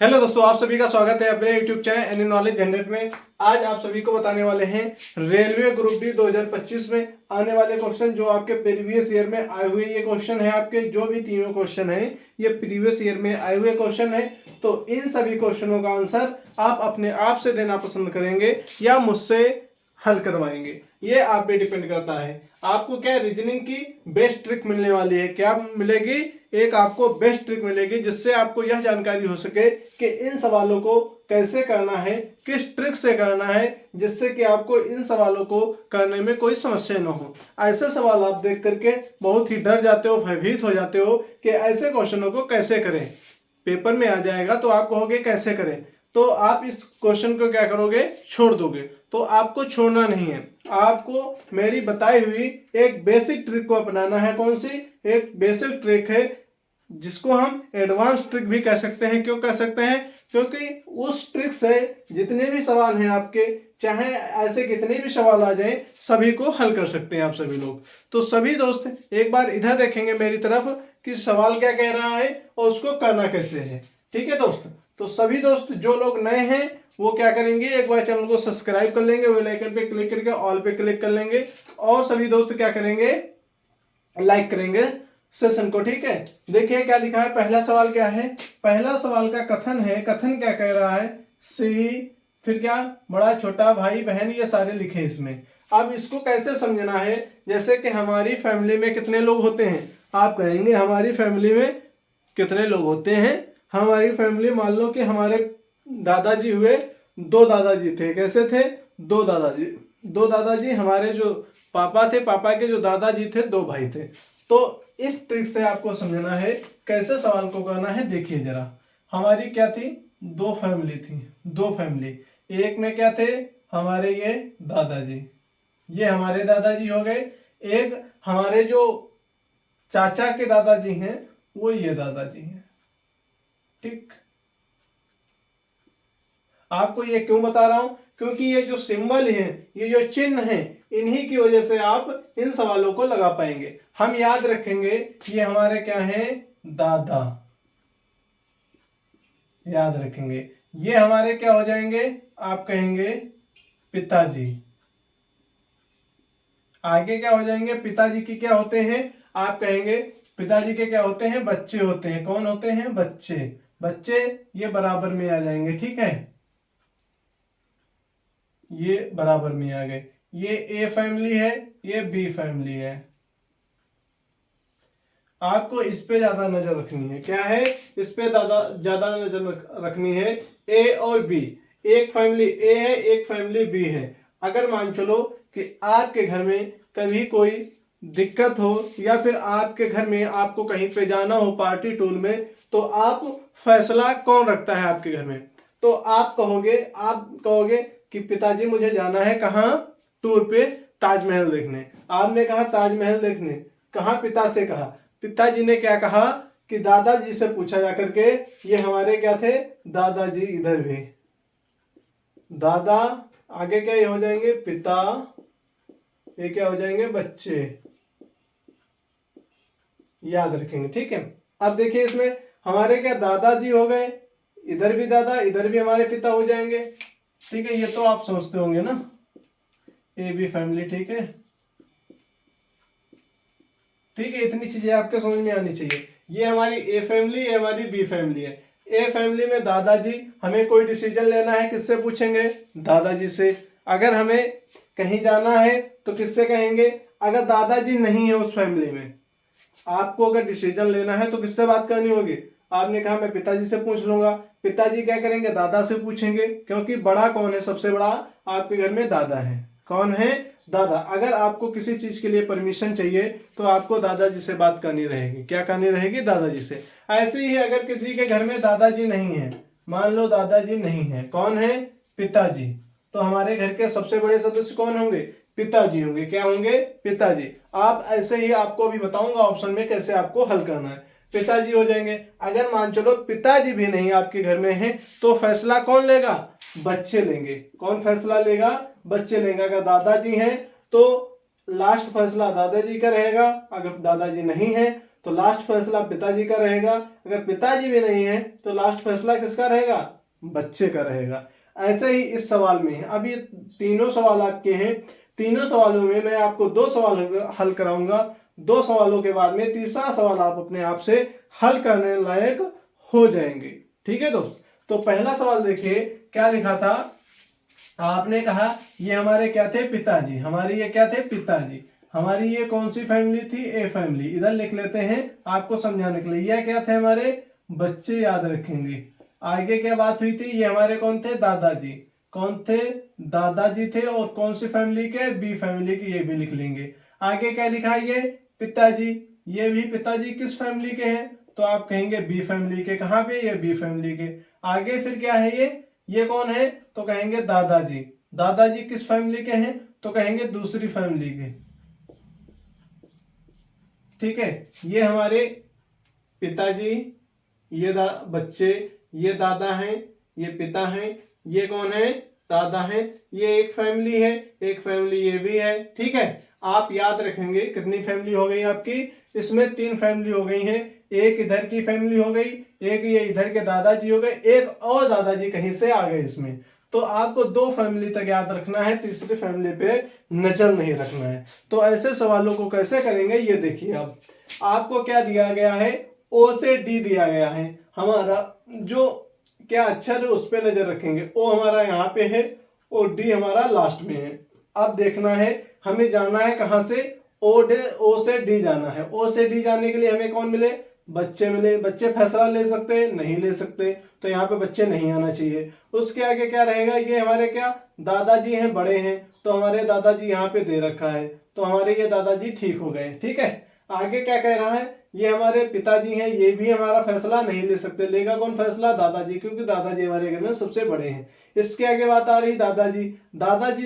Hello दोस्तों, आप सभी का स्वागत है अपने YouTube channel any knowledge generate में। आज आप सभी को बताने वाले हैं रेलवे ग्रुप डी 2025 में आने वाले क्वेश्चन जो आपके प्रीवियस ईयर में आए हुए ये क्वेश्चन है। आपके जो भी तीनों क्वेश्चन हैं ये प्रीवियस ईयर में आए हुए क्वेश्चन है। तो इन सभी क्वेश्चनों का आंसर आप अपने आप से देना पसंद करेंगे या मुझसे हल करवाएंगे, ये आप पे डिपेंड करता है। आपको क्या रीजनिंग की बेस्ट ट्रिक मिलने वाली है। क्या मिलेगी? एक आपको बेस्ट ट्रिक मिलेगी जिससे आपको यह जानकारी हो सके कि इन सवालों को कैसे करना है, किस ट्रिक से करना है, जिससे कि आपको इन सवालों को करने में कोई समस्या न हो। ऐसे सवाल आप देख करके बहुत ही डर जाते हो, भयभीत हो जाते हो कि ऐसे क्वेश्चनों को कैसे करें। पेपर में आ जाएगा तो आप कहोगे कैसे करें, तो आप इस क्वेश्चन को क्या करोगे, छोड़ दोगे। तो आपको छोड़ना नहीं है, आपको मेरी बताई हुई एक बेसिक ट्रिक को अपनाना है। कौन सी? एक बेसिक ट्रिक है जिसको हम एडवांस ट्रिक भी कह सकते हैं। क्यों कह सकते हैं? क्योंकि उस ट्रिक से जितने भी सवाल हैं आपके, चाहे ऐसे कितने भी सवाल आ जाएं, सभी को हल कर सकते हैं आप सभी लोग। तो सभी दोस्त एक बार इधर देखेंगे मेरी तरफ कि सवाल क्या कह रहा है और उसको करना कैसे है। ठीक है दोस्त? तो सभी दोस्त जो लोग नए हैं वो क्या करेंगे, एक बार चैनल को सब्सक्राइब कर लेंगे, बेल आइकन पे क्लिक करके ऑल पे क्लिक कर लेंगे, और सभी दोस्त क्या करेंगे, लाइक करेंगे सेशन को। ठीक है, देखिए क्या लिखा है। पहला सवाल क्या है? पहला सवाल का कथन है। कथन क्या कह रहा है? सी, फिर क्या, बड़ा छोटा, भाई बहन, ये सारे लिखे इसमें। अब इसको कैसे समझना है? जैसे कि हमारी फैमिली में कितने लोग होते हैं, आप कहेंगे हमारी फैमिली में कितने लोग होते हैं। हमारी फैमिली, मान लो कि हमारे दादाजी हुए, दो दादाजी थे। कैसे थे? दो दादाजी। दो दादाजी, हमारे जो पापा थे, पापा के जो दादाजी थे, दो भाई थे। तो इस ट्रिक से आपको समझना है कैसे सवाल को करना है। देखिए जरा, हमारी क्या थी, दो फैमिली थी। दो फैमिली, एक में क्या थे, हमारे ये दादाजी, ये हमारे दादाजी हो गए। एक हमारे जो चाचा के दादाजी हैं वो ये दादाजी हैं। ठीक, आपको ये क्यों बता रहा हूं? क्योंकि ये जो सिंबल है, ये जो चिन्ह है, इन्हीं की वजह से आप इन सवालों को लगा पाएंगे। हम याद रखेंगे ये हमारे क्या हैं, दादा। याद रखेंगे ये हमारे क्या हो जाएंगे, आप कहेंगे पिताजी। आगे क्या हो जाएंगे, पिताजी की क्या होते हैं, आप कहेंगे पिताजी के क्या होते हैं, बच्चे होते हैं। कौन होते हैं? बच्चे। बच्चे ये बराबर में आ जाएंगे। ठीक है, ये बराबर में आ गए। ये ए फैमिली है, ये बी फैमिली है। आपको इस पे ज्यादा नजर रखनी है। क्या है? इस पे ज्यादा नजर रखनी है। ए और बी, एक फैमिली ए है, एक फैमिली बी है। अगर मान चलो कि आपके घर में कभी कोई दिक्कत हो, या फिर आपके घर में आपको कहीं पे जाना हो पार्टी टूर में, तो आप फैसला कौन रखता है आपके घर में? तो आप कहोगे कि पिताजी मुझे जाना है कहाँ, टूर पे, ताजमहल देखने। आपने कहा ताजमहल देखने, कहाँ पिता से कहा। पिताजी ने क्या कहा कि दादाजी से पूछा जाकर के। ये हमारे क्या थे, दादाजी। इधर भी दादा, आगे क्या ये हो जाएंगे, पिता, ये क्या हो जाएंगे, बच्चे। याद रखेंगे। ठीक है, अब देखिए इसमें हमारे क्या दादाजी हो गए, इधर भी दादा, इधर भी हमारे पिता हो जाएंगे। ठीक है, ये तो आप समझते होंगे ना, ए बी फैमिली। ठीक है, ठीक है, इतनी चीजें आपके समझ में आनी चाहिए। ये हमारी ए फैमिली, ये हमारी बी फैमिली है। ए फैमिली में दादाजी, हमें कोई डिसीजन लेना है, किससे पूछेंगे, दादाजी से। अगर हमें कहीं जाना है तो किससे कहेंगे, अगर दादाजी नहीं है उस फैमिली में, आपको अगर डिसीजन लेना है तो किससे बात करनी होगी। आपने कहा मैं पिताजी से पूछ लूंगा। पिताजी क्या करेंगे, दादा से पूछेंगे, क्योंकि बड़ा कौन है, सबसे बड़ा आपके घर में दादा है। कौन है, दादा। अगर आपको किसी चीज के लिए परमिशन चाहिए तो आपको दादाजी से बात करनी रहेगी। क्या करनी रहेगी, दादाजी से। ऐसे ही अगर किसी के घर में दादाजी नहीं है, मान लो दादाजी नहीं है, कौन है, पिताजी, तो हमारे घर के सबसे बड़े सदस्य कौन होंगे, पिताजी होंगे। क्या होंगे, पिताजी। आप ऐसे ही, आपको अभी बताऊंगा ऑप्शन में कैसे आपको हल करना है। पिताजी हो जाएंगे। अगर मान चलो पिताजी भी नहीं आपके घर में है, तो फैसला कौन लेगा, बच्चे लेंगे। कौन फैसला लेगा, बच्चे लेंगे। अगर दादाजी हैं तो लास्ट फैसला दादाजी का रहेगा, अगर दादाजी नहीं है तो लास्ट फैसला पिताजी का रहेगा। अगर पिताजी भी नहीं है तो लास्ट फैसला किसका रहेगा? बच्चे का रहेगा। ऐसे ही इस सवाल में अब ये तीनों सवाल आपके हैं। तीनों सवालों में मैं आपको 2 सवाल हल कराऊंगा। 2 सवालों के बाद में तीसरा सवाल आप अपने आप से हल करने लायक हो जाएंगे। ठीक है दोस्त, तो पहला सवाल देखिए क्या लिखा था। आपने कहा ये हमारे क्या थे? पिताजी। हमारे ये क्या थे? पिताजी। हमारी ये कौन सी फैमिली थी? A family. इधर लिख लेते हैं आपको समझाने के लिए। ये क्या थे? हमारे बच्चे, याद रखेंगे। आगे क्या बात हुई थी? ये हमारे कौन थे? दादाजी। कौन थे? दादाजी थे। और कौन सी फैमिली के? बी फैमिली की। ये भी लिख लेंगे। आगे क्या लिखा है? ये पिताजी। ये भी पिताजी किस फैमिली के हैं? तो आप कहेंगे बी फैमिली के। कहाँ पे? ये बी फैमिली के। आगे फिर क्या है? ये कौन है? तो कहेंगे दादाजी। दादाजी किस फैमिली के हैं? तो कहेंगे दूसरी फैमिली के। ठीक है, ये हमारे पिताजी, ये बच्चे, ये दादा हैं, ये पिता हैं, ये कौन है? दादा हैं। ये एक फैमिली है, एक फैमिली ये भी है। ठीक है, आप याद रखेंगे कितनी फैमिली हो गई आपकी? इसमें 3 फैमिली हो गई हैं। एक इधर की फैमिली हो गई, एक ये इधर के दादाजी हो गए, एक और दादाजी कहीं से आ गए इसमें। तो आपको 2 फैमिली तक याद रखना है, तीसरी फैमिली पे नजर नहीं रखना है। तो ऐसे सवालों को कैसे करेंगे ये देखिए। अब आपको क्या दिया गया है? ओ से डी दिया गया है। हमारा जो क्या अक्षर है उस पर नजर रखेंगे। ओ हमारा यहाँ पे है और डी हमारा लास्ट में है। अब देखना है, हमें जाना है कहाँ से? ओ से डी जाना है। ओ से डी जाने के लिए हमें कौन मिले? बच्चे मिले। बच्चे फैसला ले सकते हैं? नहीं ले सकते, तो यहाँ पे बच्चे नहीं आना चाहिए। उसके आगे क्या रहेगा? ये हमारे क्या दादाजी हैं, बड़े हैं, तो हमारे दादाजी यहाँ पे दे रखा है, तो हमारे ये दादाजी ठीक हो गए। ठीक है, आगे क्या कह रहा है? ये हमारे पिताजी हैं, ये भी हमारा फैसला नहीं ले सकते। लेगा कौन फैसला? दादाजी, क्योंकि दादाजी हमारे घर में सबसे बड़े हैं। इसके आगे बात आ रही दादाजी। दादाजी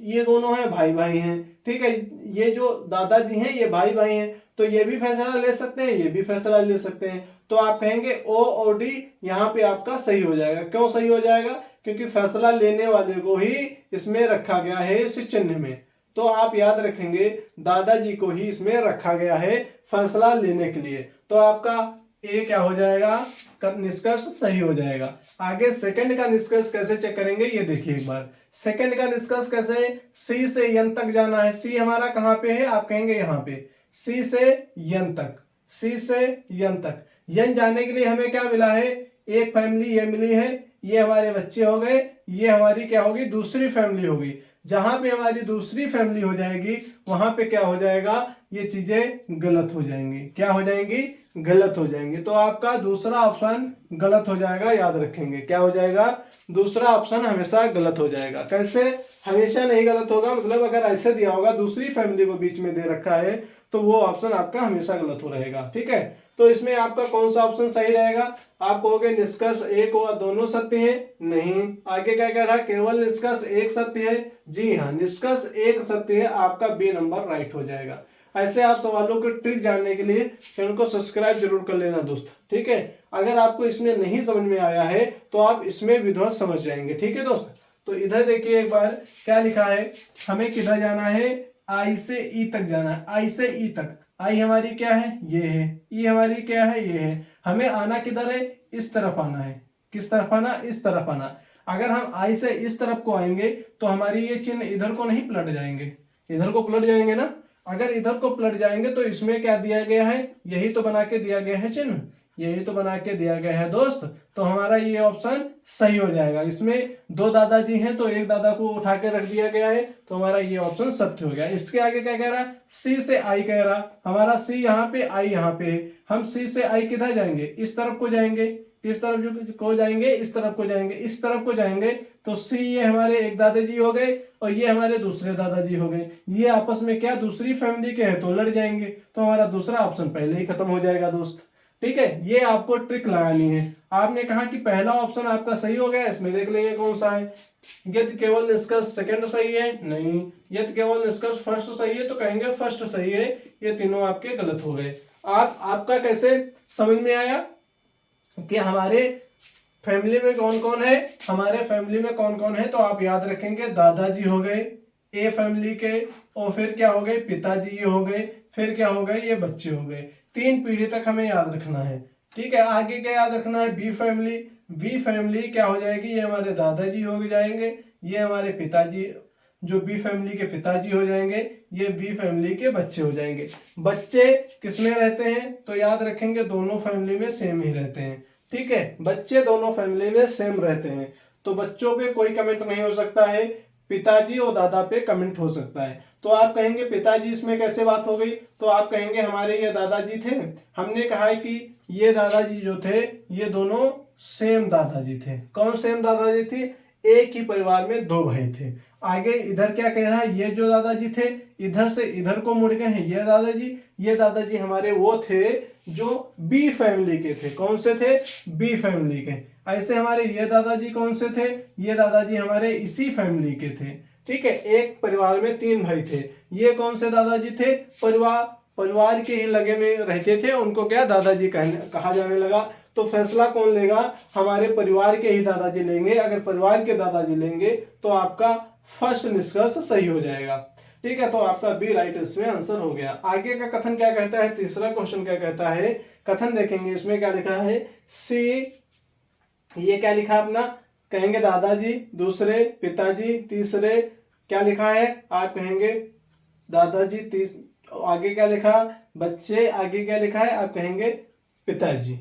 ये दोनों हैं, भाई भाई हैं। ठीक है, ये जो दादाजी हैं ये भाई भाई हैं, तो ये भी फैसला ले सकते हैं, ये भी फैसला ले सकते हैं। तो आप कहेंगे ओ और डी यहाँ पे आपका सही हो जाएगा। क्यों सही हो जाएगा? क्योंकि फैसला लेने वाले को ही इसमें रखा गया है इस चिन्ह में। तो आप याद रखेंगे दादाजी को ही इसमें रखा गया है फैसला लेने के लिए। तो आपका ए क्या हो जाएगा? निष्कर्ष सही हो जाएगा। आगे सेकंड का निष्कर्ष कैसे चेक करेंगे ये देखिए एक बार। सेकंड का निष्कर्ष कैसे है? सी से यन तक जाना है। सी हमारा कहाँ पे है? आप कहेंगे यहाँ पे। सी से यन तक, सी से यन तक। यन जाने के लिए हमें क्या मिला है? एक फैमिली ये मिली है, ये हमारे बच्चे हो गए, ये हमारी क्या होगी? दूसरी फैमिली होगी। जहां पे हमारी दूसरी फैमिली हो जाएगी वहां पे क्या हो जाएगा? ये चीजें गलत हो जाएंगी। क्या हो जाएंगी? गलत हो जाएंगे। तो आपका दूसरा ऑप्शन गलत हो जाएगा, याद रखेंगे। क्या हो जाएगा? दूसरा ऑप्शन हमेशा गलत हो जाएगा। कैसे हमेशा नहीं गलत होगा? मतलब अगर ऐसे दिया होगा दूसरी फैमिली को बीच में दे रखा है तो वो ऑप्शन आपका हमेशा गलत हो रहेगा। ठीक है, तो इसमें आपका कौन सा ऑप्शन सही रहेगा? आप कहोगे निष्कर्ष एक व दोनों सत्य है। नहीं। आगे क्या कह रहा है? केवल निष्कर्ष एक सत्य है। जी हाँ, निष्कर्ष एक सत्य है। आपका बी नंबर राइट हो जाएगा। ऐसे आप सवालों के ट्रिक जानने के लिए चैनल को सब्सक्राइब जरूर कर लेना दोस्त। ठीक है, अगर आपको इसमें नहीं समझ में आया है तो आप इसमें विधिवत समझ जाएंगे। ठीक है दोस्त, तो इधर देखिए एक बार क्या लिखा है। हमें किधर जाना है? आई से ई तक जाना है। आई से ई तक। आई हमारी क्या है? ये है। ई हमारी क्या है? ये है। हमें आना किधर है? इस तरफ आना है। किस तरफ आना? इस तरफ आना। अगर हम आई से इस तरफ को आएंगे तो हमारी ये चिन्ह इधर को नहीं पलट जाएंगे, इधर को पलट जाएंगे ना। अगर इधर को पलट जाएंगे तो इसमें क्या दिया गया है? यही तो बना के दिया गया है चिन्ह, यही तो बना के दिया गया है दोस्त। तो हमारा ये ऑप्शन सही हो जाएगा। इसमें 2 दादाजी हैं तो एक दादा को उठा के रख दिया गया है, तो हमारा ये ऑप्शन सत्य हो गया। इसके आगे क्या कह रहा है? सी से आई कह रहा। हमारा सी यहाँ पे, आई यहाँ पे। हम सी से आई किधर जाएंगे? इस तरफ को जाएंगे। इस तरफ जो को जाएंगे, इस तरफ को जाएंगे, इस तरफ को जाएंगे। तो सी ये हमारे एक दादाजी हो गए और ये हमारे दूसरे दादाजी हो गए। ये आपस में क्या दूसरी फैमिली के हैं तो लड़ जाएंगे। तो हमारा दूसरा ऑप्शन पहले ही खत्म हो जाएगा दोस्त। ठीक है, ये आपको ट्रिक लगानी है। आपने कहा कि पहला ऑप्शन आपका सही हो गया, इसमें देख लेंगे कौन सा है। यदि केवल निष्कर्ष सेकंड सही है, नहीं। यदि केवल निष्कर्ष फर्स्ट सही है तो कहेंगे फर्स्ट सही है। ये तीनों आपके गलत हो गए। आपका कैसे समझ में आया कि हमारे फैमिली में कौन कौन है? हमारे फैमिली में कौन कौन है तो आप याद रखेंगे दादाजी हो गए ए फैमिली के, और फिर क्या हो गए? पिताजी ये हो गए, फिर क्या हो गए? ये बच्चे हो गए। 3 पीढ़ी तक हमें याद रखना है। ठीक है, आगे क्या याद रखना है, बी फैमिली। बी फैमिली क्या हो जाएगी, ये हमारे दादाजी हो जाएंगे, ये हमारे पिताजी, जो बी फैमिली के पिताजी हो जाएंगे, ये बी फैमिली के बच्चे हो जाएंगे। बच्चे किसमें रहते हैं, तो याद रखेंगे दोनों फैमिली में सेम ही रहते हैं। ठीक है, बच्चे दोनों फैमिली में सेम रहते हैं, तो बच्चों पे कोई कमेंट नहीं हो सकता है, पिताजी और दादा पे कमेंट हो सकता है। तो आप कहेंगे पिताजी इसमें कैसे बात हो गई, तो आप कहेंगे हमारे ये दादाजी थे, हमने कहा है कि ये दादाजी जो थे ये दोनों सेम दादाजी थे। कौन सेम दादाजी थी, एक ही परिवार में 2 भाई थे। आगे इधर क्या कह रहा है, ये जो दादाजी थे इधर से इधर को मुड़ गए हैं, ये दादाजी हमारे वो थे जो बी फैमिली के थे। कौन से थे, बी फैमिली के। ऐसे हमारे ये दादाजी कौन से थे, ये दादाजी हमारे इसी फैमिली के थे। ठीक है, एक परिवार में 3 भाई थे। ये कौन से दादाजी थे, परिवार के ही लगे में रहते थे, उनको क्या दादाजी कहा जाने लगा। तो फैसला कौन लेगा, हमारे परिवार के ही दादाजी लेंगे। अगर परिवार के दादाजी लेंगे तो आपका फर्स्ट निष्कर्ष सही हो जाएगा। ठीक है, तो आपका बी राइट इसमें आंसर हो गया। आगे का कथन क्या कहता है, तीसरा क्वेश्चन क्या कहता है, कथन देखेंगे इसमें क्या लिखा है, सी, ये क्या लिखा है अपना, कहेंगे दादाजी, दूसरे पिताजी, तीसरे क्या लिखा है, आप कहेंगे दादाजी, आगे क्या लिखा, बच्चे, आगे क्या लिखा है, आप कहेंगे पिताजी,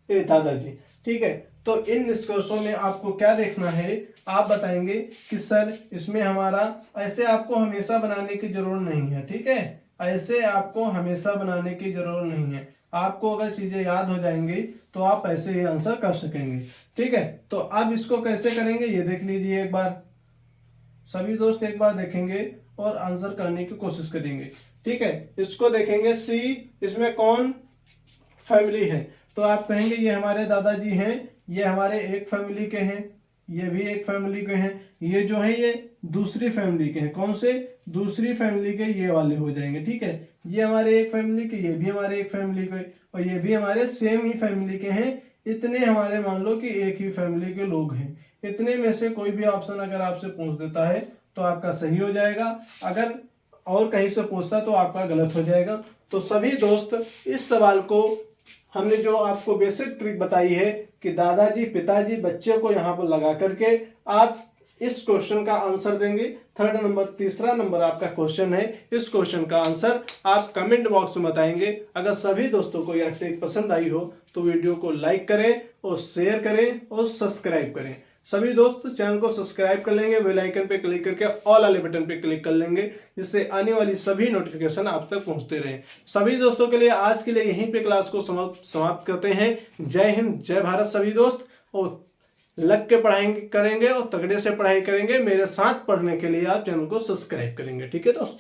दादाजी। ठीक है, तो इन निष्कर्षों में आपको क्या देखना है, आप बताएंगे कि सर इसमें हमारा, ऐसे आपको हमेशा बनाने की जरूरत नहीं है। ठीक है, ऐसे आपको हमेशा बनाने की जरूरत नहीं है। आपको अगर चीजें याद हो जाएंगी तो आप ऐसे ही आंसर कर सकेंगे। ठीक है, तो अब इसको कैसे करेंगे ये देख लीजिए एक बार, सभी दोस्त एक बार देखेंगे और आंसर करने की कोशिश करेंगे। ठीक है, इसको देखेंगे सी, इसमें कौन फैमिली है, तो आप कहेंगे ये हमारे दादाजी हैं, ये हमारे एक फैमिली के हैं, ये भी एक फैमिली के हैं, ये जो है ये दूसरी फैमिली के हैं। कौन से, दूसरी फैमिली के ये वाले हो जाएंगे। ठीक है, ये हमारे एक फैमिली के, ये भी हमारे एक फैमिली के, और ये भी हमारे सेम ही फैमिली के हैं। इतने हमारे मान लो कि एक ही फैमिली के लोग हैं। इतने में से कोई भी ऑप्शन अगर आपसे पूछ देता है तो आपका सही हो जाएगा, अगर और कहीं से पूछता तो आपका गलत हो जाएगा। तो सभी दोस्त इस सवाल को हमने जो आपको बेसिक ट्रिक बताई है कि दादाजी, पिताजी, बच्चे को यहाँ पर लगा करके आप इस क्वेश्चन का आंसर देंगे। थर्ड नंबर, तीसरा नंबर आपका क्वेश्चन है, इस क्वेश्चन का आंसर आप कमेंट बॉक्स में बताएंगे। अगर सभी दोस्तों को यह ट्रिक पसंद आई हो तो वीडियो को लाइक करें और शेयर करें और सब्सक्राइब करें। सभी दोस्त चैनल को सब्सक्राइब कर लेंगे, बेल आइकन पे क्लिक करके ऑल वाले बटन पे क्लिक कर लेंगे, जिससे आने वाली सभी नोटिफिकेशन आप तक पहुंचते रहें। सभी दोस्तों के लिए आज के लिए यहीं पे क्लास को समाप्त करते हैं। जय हिंद, जय भारत सभी दोस्त, और लग के पढ़ाई करेंगे और तगड़े से पढ़ाई करेंगे। मेरे साथ पढ़ने के लिए आप चैनल को सब्सक्राइब करेंगे। ठीक है दोस्त।